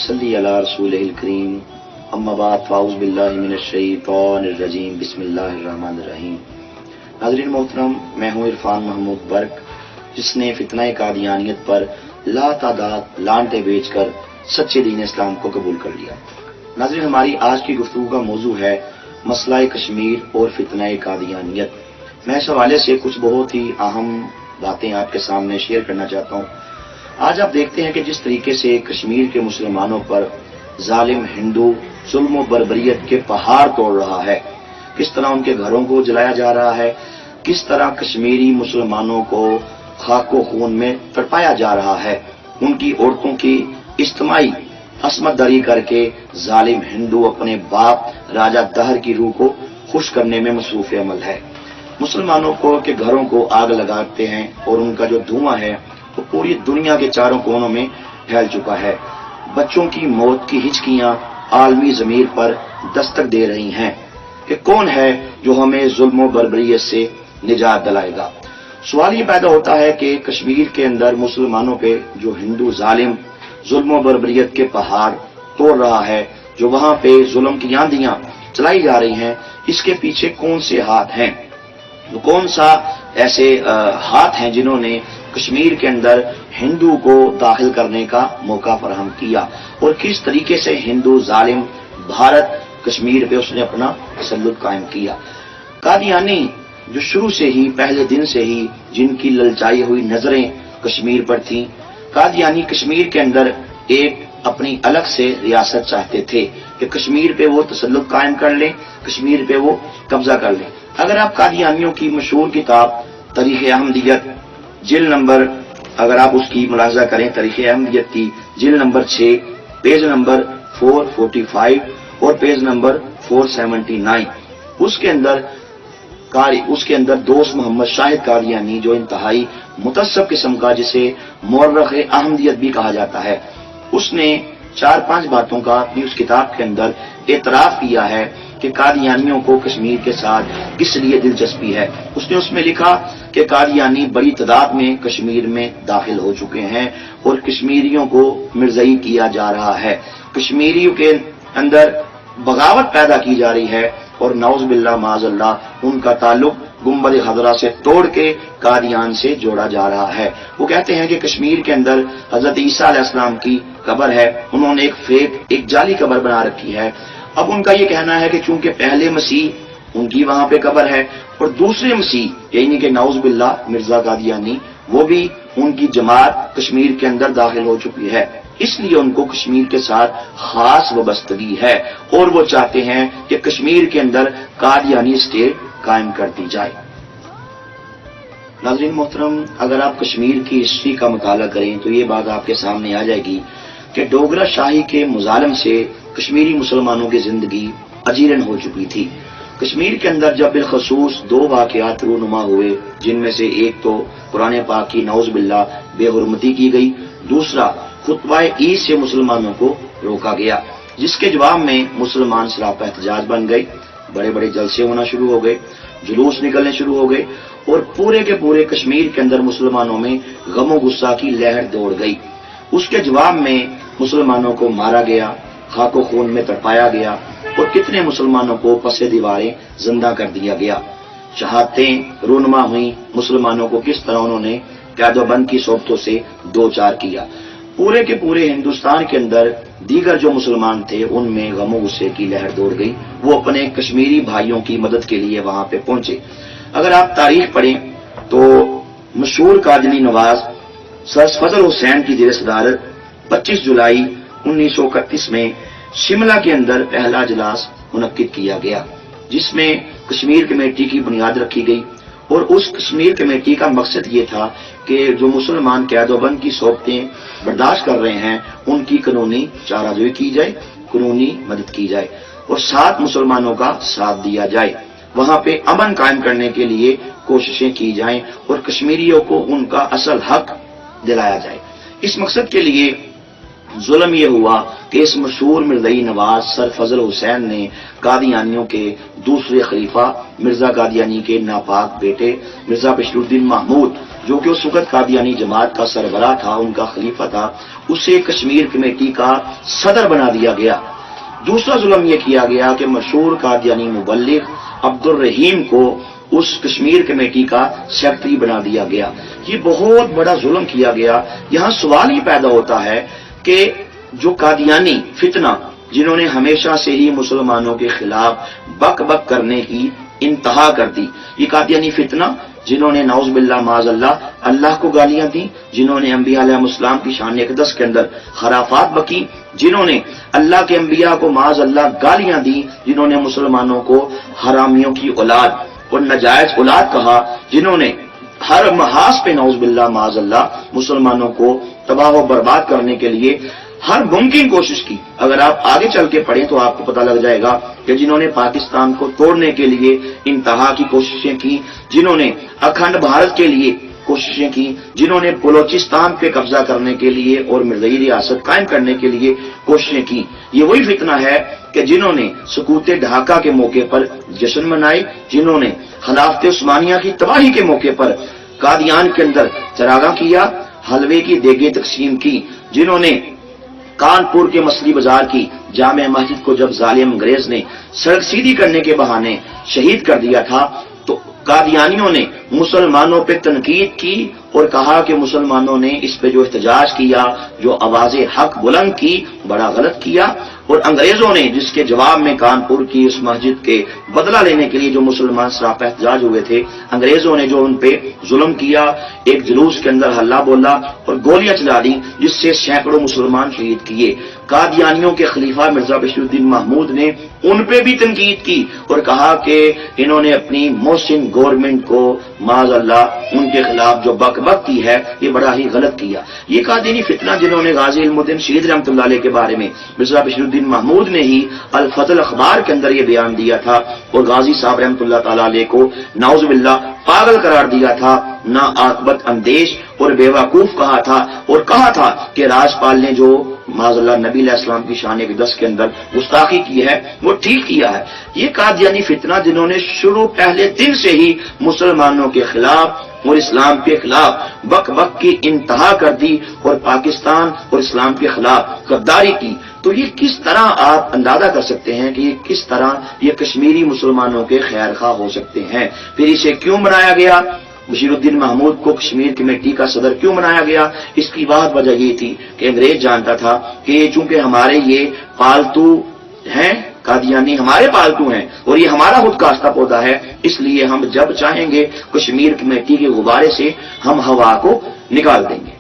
सल्ली अला रसूलिल करीम अम्मा बाद फ़ाउज़ बिल्लाहि मिनश शैतानिर रजीम बिस्मिल्लाहिर रहमानिर रहीम। नाज़रीन मोहतरम, मैं हूँ इरफान महमूद बर्क, जिसने फितना कादियानियत पर लातादाद लानते बेचकर सच्चे दीन इस्लाम को कबूल कर लिया। नाज़रीन, हमारी आज की गुफ्तगू का मौजू है मसला कश्मीर और फितना कादियानियत। मैं इस हवाले से कुछ बहुत ही अहम बातें आपके सामने शेयर करना चाहता हूँ। आज आप देखते हैं कि जिस तरीके से कश्मीर के मुसलमानों पर जालिम हिंदू जुल्म व बर्बरियत के पहाड़ तोड़ रहा है, किस तरह उनके घरों को जलाया जा रहा है, किस तरह कश्मीरी मुसलमानों को खाको खून में तड़पाया जा रहा है, उनकी औरतों की इज्तिमाई असमतदारी करके जालिम हिंदू अपने बाप राजा दहर की रूह को खुश करने में मसरूफ अमल है। मुसलमानों को के घरों को आग लगाते हैं और उनका जो धुआं है वो पूरी दुनिया के चारों कोनों में फैल चुका है। बच्चों की मौत की हिचकियां आलमी जमीर पर दस्तक दे रही हैं कि कौन है जो हमें जुल्म व बर्बरियत से निजात दिलाएगा। सवाल ये पैदा होता है कि कश्मीर के अंदर मुसलमानों पे जो हिंदू जालिम जुल्म व बर्बरियत के पहाड़ तोड़ रहा है, जो वहां पे जुल्म की आंधियां चलाई जा रही हैं, इसके पीछे कौन से हाथ हैं, कौन सा ऐसे हाथ हैं जिन्होंने कश्मीर के अंदर हिंदू को दाखिल करने का मौका फराहम किया और किस तरीके से हिंदू जालिम भारत कश्मीर पे उसने अपना तसल्लुत कायम किया। कादियानी जो शुरू से ही पहले दिन से ही जिनकी ललचाई हुई नजरें कश्मीर पर थीं, कादियानी कश्मीर के अंदर एक अपनी अलग से रियासत चाहते थे कि कश्मीर पे वो तसल्लुत कायम कर लें, कश्मीर पे वो कब्जा कर लें। अगर आप कादियानियों की मशहूर किताब तारीख अहमदियत जिल्द नंबर, अगर आप उसकी मुलाजा करें, तारीख अहमदियत की जिल्द नंबर 6 पेज नंबर 445 और पेज नंबर 479, उसके अंदर दोस्त मोहम्मद शाहिद कादियानी, जो इंतहाई मुतस्सब किस्म का, जिसे मुअर्रिख अहमदियत भी कहा जाता है, उसने 4-5 बातों का अपनी उस किताब के अंदर एतराफ किया है कि कादियानियों को कश्मीर के साथ किस लिए दिलचस्पी है। उसने उसमें लिखा कि कादियानी बड़ी तादाद में कश्मीर में दाखिल हो चुके हैं और कश्मीरियों को मिर्जई किया जा रहा है, कश्मीरियों के अंदर बगावत पैदा की जा रही है और नौज बिल्ला माजल्लाह उनका ताल्लुक गुंबद खजरा से तोड़ के कादियान से जोड़ा जा रहा है। वो कहते हैं कि कश्मीर के अंदर हजरत ईसा अलैहिस्सलाम की कब्र है, उन्होंने एक जाली कब्र बना रखी है। अब उनका ये कहना है कि चूंकि पहले मसीह उनकी वहां पे कब्र है और दूसरे मसीह यानी कि नौज बिल्ला मिर्जा कादियानी, वो भी उनकी जमात कश्मीर के अंदर दाखिल हो चुकी है, इसलिए उनको कश्मीर के साथ खास वाबस्तगी है और वो चाहते हैं कि कश्मीर के अंदर कादियानी स्टेट कायम कर दी जाए। नाज़रीन मोहतरम, अगर आप कश्मीर की हिस्ट्री का मुताला करें तो ये बात आपके सामने आ जाएगी कि डोगरा शाही के मुजालम से कश्मीरी मुसलमानों की जिंदगी अजीरन हो चुकी थी। कश्मीर के अंदर जब बिलखसूस 2 वाक़यात रूनुमा हुए, जिनमें से एक तो कुरान पाक की नौज बिल्ला बेहुरमती की गई, दूसरा खुतबाए ईद से मुसलमानों को रोका गया, जिसके जवाब में मुसलमान सरापा एहतजाज बन गए, बड़े बड़े जलसे होना शुरू हो गए, जुलूस निकलने शुरू हो गए और पूरे के पूरे कश्मीर के अंदर मुसलमानों में गमो गुस्सा की लहर दौड़ गई। उसके जवाब में मुसलमानों को मारा गया, खाको खून में तड़पाया गया और कितने मुसलमानों को पसे दीवारें जिंदा कर दिया गया। शहादतें रूनुमा हुई, मुसलमानों को किस तरह उन्होंने कैदोबंद की सोबतों से दो चार किया। पूरे के पूरे हिंदुस्तान के अंदर दीगर जो मुसलमान थे उनमें गमो गुस्से की लहर दौड़ गई, वो अपने कश्मीरी भाइयों की मदद के लिए वहां पे पहुंचे। अगर आप तारीख पढ़ें तो मशहूर कादनी नवाज सर फजल हुसैन की जेर सदारत 25 जुलाई 1931 में शिमला के अंदर पहला इजलास मुनक्किद किया गया, जिसमें कश्मीर कमेटी की बुनियाद रखी गई और उस कश्मीर कमेटी का मकसद ये था कि जो मुसलमान कैदोबंद की सोबतें बर्दाश्त कर रहे हैं उनकी कानूनी चाराजोई की जाए, कानूनी मदद की जाए और 7 मुसलमानों का साथ दिया जाए, वहां पे अमन कायम करने के लिए कोशिशें की जाएं और कश्मीरियों को उनका असल हक दिलाया जाए। इस मकसद के लिए ظلم یہ ہوا کہ اس مشہور مرزائی نواز سر فضل حسین نے قادیانیوں کے دوسرے خلیفہ مرزا قادیانی کے ناپاک بیٹے مرزا بشیر الدین محمود، جو کہ اس وقت قادیانی جماعت کا سربراہ تھا، ان کا خلیفہ تھا، اسے کشمیر کمیٹی کا صدر بنا دیا گیا۔ دوسرا ظلم یہ کیا گیا کہ مشہور قادیانی مبلغ عبد الرحیم کو اس کشمیر کمیٹی کا سیکرٹری بنا دیا گیا۔ یہ بہت بڑا ظلم کیا گیا۔ یہاں سوال یہ پیدا ہوتا ہے کہ جو قادیانی فتنہ جنہوں نے ہمیشہ سے ہی مسلمانوں کے خلاف بک بک کرنے کی انتہا کر دی، یہ قادیانی فتنہ جنہوں نے نعوذ باللہ معاذ اللہ کو گالیاں دیں، جنہوں نے انبیاء علیہ السلام کی شان اقدس کے اندر خرافات بکی، جنہوں نے اللہ کے انبیاء کو معاذ اللہ گالیاں دی، جنہوں نے مسلمانوں کو حرامیوں کی اولاد اور ناجائز اولاد کہا، جنہوں نے ہر محاذ پہ نعوذ باللہ معاذ اللہ مسلمانوں کو تباہ و برباد کرنے کے لیے ہر ممکن کوشش کی۔ اگر آپ آگے چل کے پڑھیں تو آپ کو پتہ لگ جائے گا کہ جنہوں نے پاکستان کو توڑنے کے لیے انتہا کی کوششیں کی، جنہوں نے اکھنڈ بھارت کے لیے کوششیں کی، جنہوں نے بلوچستان پہ قبضہ کرنے کے لیے اور مرزائی ریاست قائم کرنے کے لیے کوششیں کی، یہ وہی فتنہ ہے کہ جنہوں نے سقوط ڈھاکہ کے موقع پر جشن منائے، جنہوں نے خلافت عثمانیہ کی تباہی کے موقع پر قادیان کے اندر چراغاں کیا، حلوے کی دیگیں تقسیم کی، جنہوں نے کانپور کے مصلی بازار کی جامع مسجد کو جب ظالم انگریز نے سڑک سیدھی کرنے کے بہانے شہید کر دیا تھا، تو قادیانیوں نے مسلمانوں پہ تنقید کی اور کہا کہ مسلمانوں نے اس پہ جو احتجاج کیا، جو آواز حق بلند کی، بڑا غلط کیا، اور انگریزوں نے جس کے جواب میں کانپور کی اس مسجد کے بدلہ لینے کے لیے جو مسلمان سراپا احتجاج ہوئے تھے، انگریزوں نے جو ان پہ ظلم کیا، ایک جلوس کے اندر ہلہ بولا اور گولیاں چلا دی جس سے سینکڑوں مسلمان شہید کیے۔ قادیانیوں کے خلیفہ مرزا بشیر الدین محمود نے ان پہ بھی تنقید کی اور کہا کہ انہوں نے اپنی محسن گورنمنٹ کو معاذ اللہ ان کے خلاف جو بک بک کی ہے یہ بڑا ہی غلط کیا۔ یہ قادیانی فتنہ جنہوں نے غازی علم الدین شہید رحمۃ اللہ علیہ کے بارے میں مرزا بشیر الدین محمود نے ہی الفتح اخبار کے اندر یہ بیان دیا تھا اور غازی صاحب رحمۃ اللہ تعالی علیہ کو نعوذ باللہ پاگل قرار دیا تھا، نا عاقبت اندیش اور بیوقوف کہا تھا، اور کہا تھا کہ راجپال نے جو معاذ اللہ نبی علیہ السلام کی شان اقدس کے اندر گستاخی کی ہے وہ ٹھیک کیا ہے۔ یہ قادیانی فتنہ جنہوں نے شروع پہلے دن سے ہی مسلمانوں کے خلاف اور اسلام کے خلاف بک بک کی انتہا کر دی اور پاکستان اور اسلام کے خلاف غداری کی، تو یہ کس طرح آپ اندازہ کر سکتے ہیں کہ یہ کس طرح یہ کشمیری مسلمانوں کے خیر خواہ ہو سکتے ہیں۔ پھر اسے کیوں بنایا گیا؟ بشیر الدین محمود کو کشمیر کمیٹی کا صدر کیوں بنایا گیا؟ اس کی واحد وجہ یہ تھی کہ انگریز جانتا تھا کہ چونکہ ہمارے یہ پالتو ہیں، قادیانی ہمارے پالتو ہیں اور یہ ہمارا خود کاشتہ پودا ہے، اس لیے ہم جب چاہیں گے کشمیر کمیٹی کے غبارے سے ہم ہوا کو نکال دیں گے۔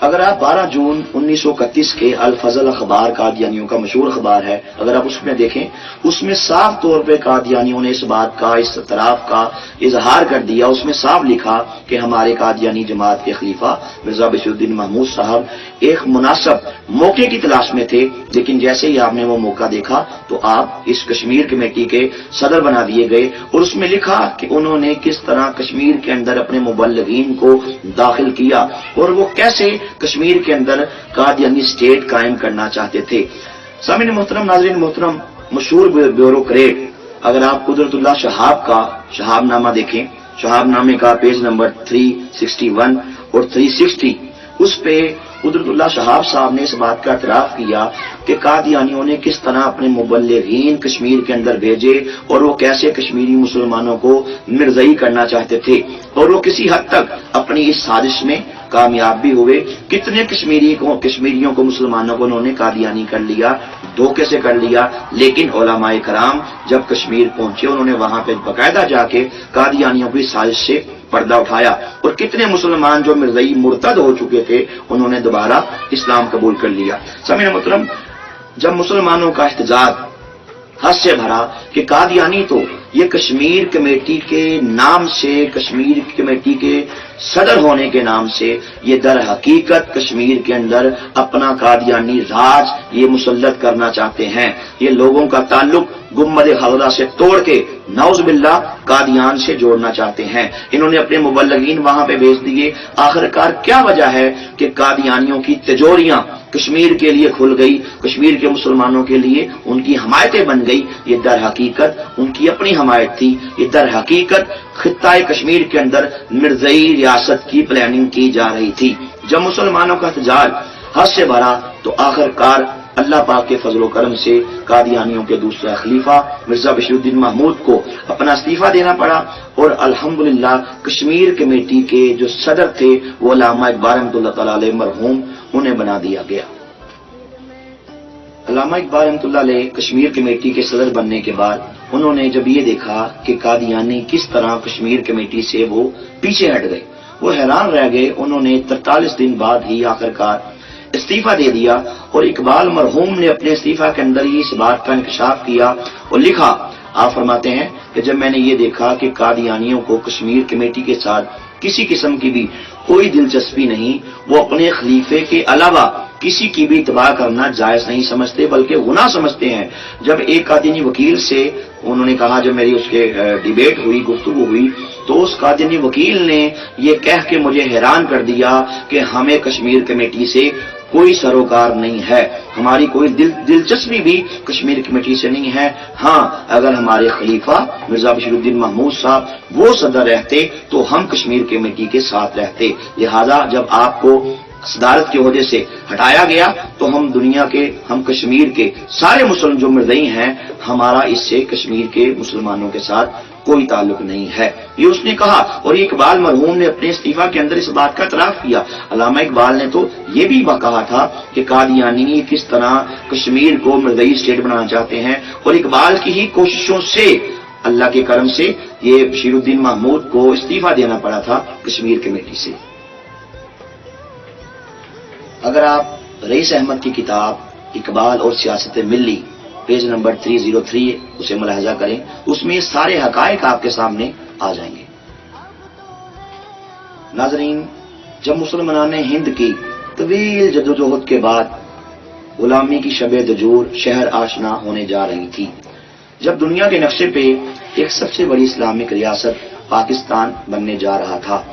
اگر آپ 12 جون 1931 کے الفضل اخبار قادیانیوں کا مشہور اخبار ہے، اگر آپ اس میں دیکھیں، اس میں صاف طور پہ قادیانیوں نے اس بات کا، اس اعتراف کا اظہار کر دیا، اس میں صاف لکھا کہ ہمارے قادیانی جماعت کے خلیفہ مرزا بشیر الدین محمود صاحب ایک مناسب موقع کی تلاش میں تھے، لیکن جیسے ہی آپ نے وہ موقع دیکھا تو آپ اس کشمیر کمیٹی کے صدر بنا دیے گئے، اور اس میں لکھا کہ انہوں نے کس طرح کشمیر کے اندر اپنے مبلغین کو داخل کیا اور وہ کیسے کشمیر کے اندر قادیانی اسٹیٹ قائم کرنا چاہتے تھے۔ سامعین محترم، ناظرین محترم، مشہور بیوروکریٹ اگر آپ قدرت اللہ شہاب کا شہاب نامہ دیکھیں، شہاب نامے کا پیج نمبر 361 اور 360، اس پہ قدرت اللہ شہاب صاحب نے اس بات کا اعتراف کیا کہ قادیانیوں نے کس طرح اپنے مبلغین کشمیر کے اندر بھیجے اور وہ کیسے کشمیری مسلمانوں کو مرزائی کرنا چاہتے تھے، اور وہ کسی حد تک اپنی اس سازش میں کامیاب بھی ہوئے۔ کتنے کشمیریوں کو مسلمانوں کو انہوں نے قادیانی کر لیا، دھوکے سے کر لیا، لیکن علماء کرام جب کشمیر پہنچے انہوں نے وہاں پہ باقاعدہ جا کے قادیانیوں کی سازش سے پردہ اٹھایا، اور کتنے مسلمان جو مرزائی مرتد ہو چکے تھے انہوں نے دوبارہ اسلام قبول کر لیا۔ سامعین محترم، جب مسلمانوں کا احتجاج حد سے بھرا کہ قادیانی تو یہ کشمیر کمیٹی کے نام سے، کشمیر کمیٹی کے صدر ہونے کے نام سے یہ در حقیقت کشمیر کے اندر اپنا قادیانی راج یہ مسلط کرنا چاہتے ہیں، یہ لوگوں کا تعلق गुम्बद खजरा से तोड़ के नौज बिल्ला कादियान से जोड़ना चाहते हैं। इन्होंने अपने मुबल्लिगीन वहां पे भेज दिए। आखिरकार क्या वजह है कि कादियानियों की तिजोरियां कश्मीर के लिए खुल गई, कश्मीर के मुसलमानों के लिए उनकी हमायतें बन गई। ये दर हकीकत उनकी अपनी हमायत थी। ये दर हकीकत खित्ताए कश्मीर के अंदर मिर्जई रियासत की प्लानिंग की जा रही थी। जब मुसलमानों का एहतजाज हद से भरा तो आखिरकार अल्लाह पाक के फजलो करम से कादियानियों के दूसरा खलीफा मिर्जा बशीरुद्दीन महमूद को अपना इस्तीफा देना पड़ा और अल्हम्दुलिल्लाह कश्मीर कमेटी के जो सदर थे वो अल्लामा इकबाल रहमतुल्लाह तआला अलैह मरहूम उन्हें बना दिया गया। अल्लामा इकबाल रहमतुल्लाह अलैह कश्मीर कमेटी के सदर बनने के बाद उन्होंने जब ये देखा कि कादियानी किस तरह कश्मीर कमेटी से वो पीछे हट गए, वो हैरान रह गए। उन्होंने 43 दिन बाद ही आखिरकार इस्तीफा दे दिया और इकबाल मरहूम ने अपने इस्तीफा के अंदर ही इस बात का इंकशाफ किया और लिखा। आप फरमाते हैं कि जब मैंने ये देखा कि कादियानियों को कश्मीर कमेटी के साथ किसी किस्म की भी कोई दिलचस्पी नहीं, वो अपने खलीफे के अलावा किसी की भी इत्बा करना जायज नहीं समझते बल्कि गुनाह समझते हैं। जब एक कादियानी वकील से उन्होंने कहा, जब मेरी उसके डिबेट हुई, गुफ्तगू हुई, तो उस कादियानी वकील ने ये कह के मुझे हैरान कर दिया कि हमें कश्मीर कमेटी से कोई सरोकार नहीं है, हमारी कोई दिलचस्पी भी कश्मीर कमेटी से नहीं है। हाँ, अगर हमारे खलीफा मिर्जा बशीरुद्दीन महमूद साहब वो सदर रहते तो हम कश्मीर कमेटी के साथ रहते। लिहाजा जब आपको सदारत के ओहदे से हटाया गया तो हम कश्मीर के सारे मुसलमान जो मिर्ज़ई हैं, हमारा इससे कश्मीर के मुसलमानों के साथ कोई ताल्लुक नहीं है, ये उसने कहा। और ये इकबाल मरहूम ने अपने इस्तीफा के अंदर इस बात का इतराफ किया। अल्लामा इकबाल ने तो ये भी कहा था कि कादियानी किस तरह कश्मीर को मिर्ज़ई स्टेट बनाना चाहते हैं और इकबाल की ही कोशिशों से अल्लाह के करम से ये बशीरुद्दीन महमूद को इस्तीफा देना पड़ा था कश्मीर कमेटी से। अगर आप रईस अहमद की किताब इकबाल और सियासत मिल्ली पेज नंबर 303 उसे मुलाहजा करें तो उसमें सारे हकायक आपके सामने आ जाएंगे। नाजरीन, जब मुसलमानान हिंद की तवील जद्दोजहद के बाद गुलामी की शबे दजूर शहर आशना होने जा रही थी, जब दुनिया के नक्शे पे एक सबसे बड़ी इस्लामिक रियासत पाकिस्तान बनने जा रहा था,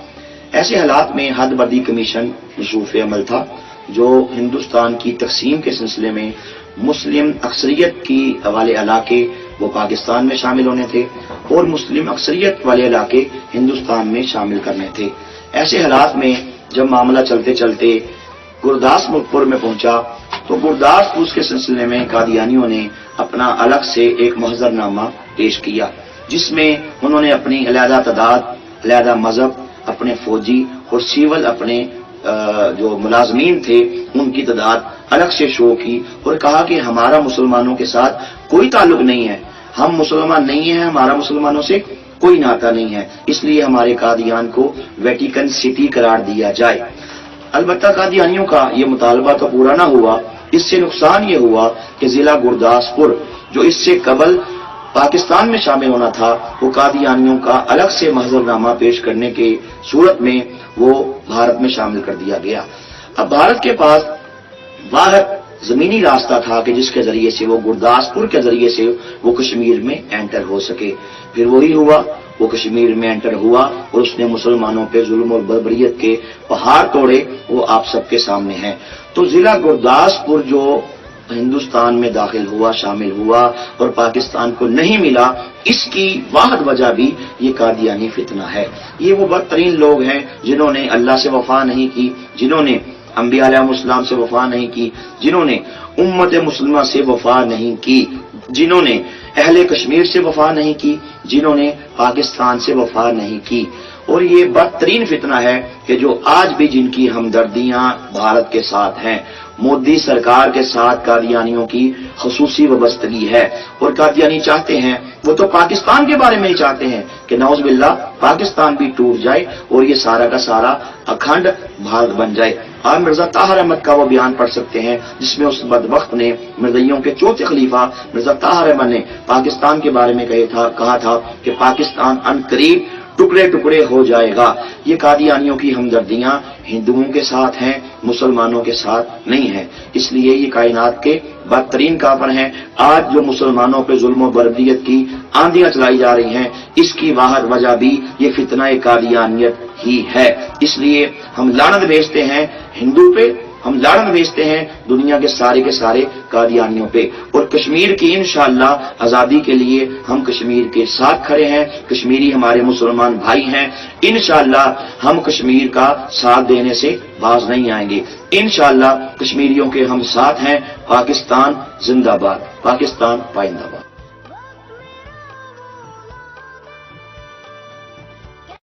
ऐसे हालात में हद बर्दी कमीशन मशरूफ अमल था जो हिंदुस्तान की तकसीम के सिलसिले में मुस्लिम अक्सरियत की वाले इलाके वो पाकिस्तान में शामिल होने थे और मुस्लिम अक्सरियत वाले इलाके हिंदुस्तान में शामिल करने थे। ऐसे हालात में जब मामला चलते चलते गुरदासपुर में पहुंचा तो गुरदासपुर के सिलसिले में कादियानियों ने अपना अलग से एक मुहज़रनामा पेश किया, जिसमें उन्होंने अपनी अलहदा तादाद, अलहदा मजहब, अपने फौजी और सिविल अपने जो मुलाजमीन थे उनकी तादाद अलग से शो की और कहा कि हमारा मुसलमानों के साथ कोई ताल्लुक नहीं है, हम मुसलमान नहीं हैं, हमारा मुसलमानों से कोई नाता नहीं है, इसलिए हमारे कादियान को वेटिकन सिटी करार दिया जाए। अलबत्ता कादियानियों का ये मुतालबा तो पूरा ना हुआ। इससे नुकसान ये हुआ कि जिला गुरदासपुर जो इससे कबल पाकिस्तान में शामिल होना था, वो कादियानियों का अलग से महजरनामा पेश करने के सूरत में वो भारत में शामिल कर दिया गया। अब भारत के पास वाहिद जमीनी रास्ता था कि जिसके जरिए से वो गुरदासपुर के जरिए से वो कश्मीर में एंटर हो सके। फिर वही हुआ, वो कश्मीर में एंटर हुआ और उसने मुसलमानों पे जुल्म और बर्बरियत के पहाड़ तोड़े, वो आप सबके सामने हैं। तो जिला गुरदासपुर जो हिंदुस्तान में दाखिल हुआ, शामिल हुआ और पाकिस्तान को नहीं मिला, इसकी वाहिद वजह भी ये कादियानी फितना है। ये वो बदतरीन लोग हैं जिन्होंने अल्लाह से वफा नहीं की, जिन्होंने अंबिया अलैहिमुस्सलाम से वफा नहीं की, जिन्होंने उम्मत मुस्लिमा से वफा नहीं की, जिन्होंने अहले कश्मीर से वफा नहीं की, जिन्होंने पाकिस्तान से वफा नहीं की। और ये बदतरीन फितना है कि जो आज भी जिनकी हमदर्दियां भारत के साथ हैं, मोदी सरकार के साथ कादियानियों की खसूसी वबस्तगी है और कादियानी चाहते हैं, वो तो पाकिस्तान के बारे में ही चाहते हैं कि नौज बिल्ला पाकिस्तान भी टूट जाए और ये सारा का सारा अखंड भारत बन जाए। आप मिर्जा ताहिर अहमद का वो बयान पढ़ सकते हैं जिसमें उस बदबख्त ने मिर्ज़इयों के चौथे खलीफा मिर्जा ताहिर अहमद ने पाकिस्तान के बारे में कहा था कि पाकिस्तान अनकरीब टुकड़े टुकड़े हो जाएगा। ये कादियानियों की हमदर्दियां ہندوؤں کے ساتھ ہیں، مسلمانوں کے ساتھ نہیں ہیں۔ اس لیے یہ کائنات کے بدترین کافر ہیں۔ آج جو مسلمانوں پہ ظلم و بردیت کی آندیاں چلائی جا رہی ہیں، اس کی واحد وجہ بھی یہ فتنہ قادیانیت ہی ہے۔ اس لیے ہم لعنت بھیجتے ہیں ہندو پہ، ہم لعنت بھیجتے ہیں دنیا کے سارے قادیانیوں پہ، اور کشمیر کی انشاءاللہ آزادی کے لیے ہم کشمیر کے ساتھ کھڑے ہیں۔ کشمیری ہمارے مسلمان بھائی ہیں، انشاءاللہ ہم کشمیر کا ساتھ دینے سے باز نہیں آئیں گے۔ انشاءاللہ کشمیریوں کے ہم ساتھ ہیں۔ پاکستان زندہ باد، پاکستان پائندہ باد۔